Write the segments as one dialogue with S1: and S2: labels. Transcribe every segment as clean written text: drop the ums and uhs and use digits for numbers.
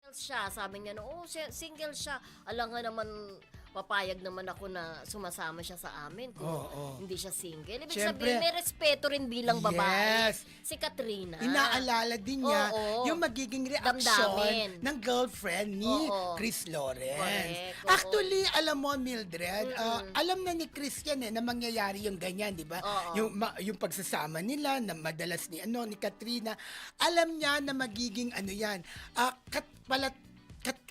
S1: Siya, sabi niya, "Oo, single siya." Alangan naman, papayag naman ako na sumasama siya sa amin kung
S2: Oo.
S1: hindi siya single. Ibig
S2: Siyempre,
S1: sabihin, may respeto rin bilang babae.
S2: yes.
S1: Si Katrina.
S2: Inaalala din niya
S1: Oo.
S2: yung magiging
S1: Damdamin.
S2: reaksyon ng girlfriend ni
S1: Oo.
S2: Chris Lawrence.
S1: Correct, oo.
S2: Actually, alam mo, Mildred, alam na ni Chris yan na mangyayari yung ganyan, di ba?
S1: Oo.
S2: Yung pagsasama nila na madalas ni Katrina, alam niya na magiging yan,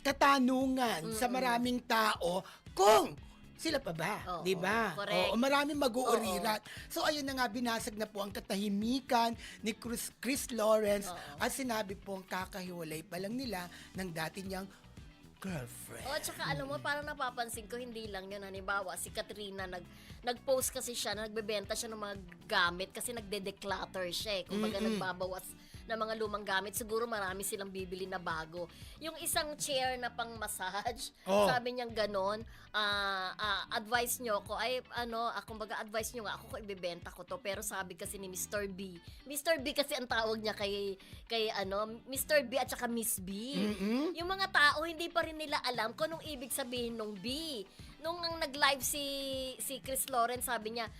S2: katanungan sa maraming tao kung sila pa ba,
S1: Oo,
S2: 'di ba?
S1: correct.
S2: Oo, maraming mag-uurirat. So ayun na nga, binasag na po ang katahimikan ni Chris Lawrence at sinabi po ang kakahiwalay pa lang nila ng dati niyang girlfriend.
S1: Oh, tsaka alam mo, parang napapansin ko, hindi lang yun. Halimbawa, si Katrina, nag-post kasi siya, nagbebenta siya ng mga gamit kasi nagde-declutter siya eh. Kumbaga, nagbabawas ng mga lumang gamit. Siguro marami silang bibili na bago. Yung isang chair na pang massage, sabi niyang ganon, advice nyo ko, kumbaga advice nyo nga, ako ibebenta ko to. Pero sabi kasi ni Mr. B, Mr. B kasi ang tawag niya kay Mr. B at saka Miss B. Yung mga tao, hindi pa rin nila alam kung anong ibig sabihin nung B. Nung ang nag-live si Chris Lawrence, sabi niya,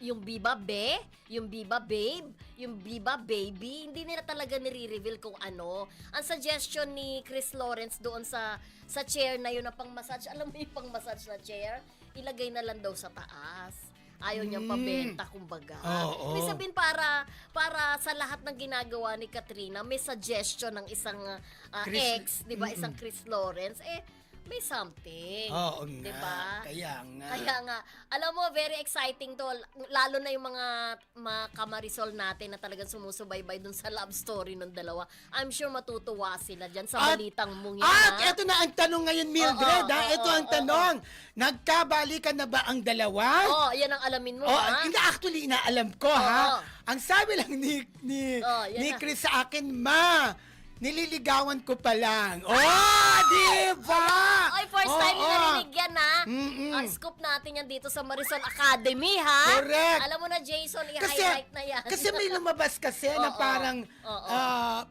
S1: yung Biba Be, yung Biba Babe, yung Biba Baby, hindi nila talaga nire-reveal kung ano. Ang suggestion ni Chris Lawrence doon sa chair na yun na pang-massage, alam mo yung pang-massage na chair, ilagay na lang daw sa taas. Ayaw niyang pabenta, kumbaga. Ibig sabihin, para sa lahat ng ginagawa ni Katrina, may suggestion ng isang ex, di ba? Isang Chris Lawrence, may something.
S2: Oo
S1: di
S2: nga.
S1: ba?
S2: Kaya nga.
S1: Kaya nga, alam mo, very exciting to. Lalo na yung mga kamarisol natin na talagang sumusubaybay dun sa love story ng dalawa. I'm sure matutuwa sila dyan sa balitang mong yan.
S2: At eto na ang tanong ngayon, Mildred. Ito ang tanong. Nagkabalikan na ba ang dalawa?
S1: Yan ang alamin mo,
S2: ha? Actually, inaalam ko, ha? Ang sabi lang ni Chris sa akin, nililigawan ko pa lang. Di ba?
S1: First time yung narinig yan, ha? Ang scoop natin yan dito sa Marisol Academy, ha?
S2: Correct.
S1: Alam mo na, Jason, i-highlight na yan.
S2: Kasi may lumabas kasi na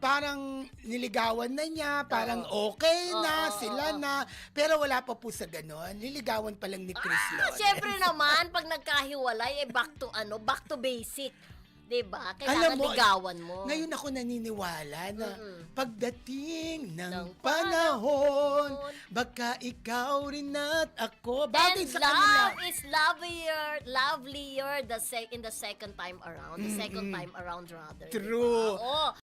S2: parang niligawan na niya, parang okay na, sila na, pero wala pa po sa ganon. Niligawan pa lang ni Chris Lawrence.
S1: Siyempre naman, pag nagkahiwalay, back to basic. Diba? Kailangan ligawan mo.
S2: Ngayon ako naniniwala na pagdating ng panahon, baka ikaw rin at ako. Bagay sa kanila.
S1: Love is lovelier in the second time around. The second time around, rather.
S2: True.
S1: Diba?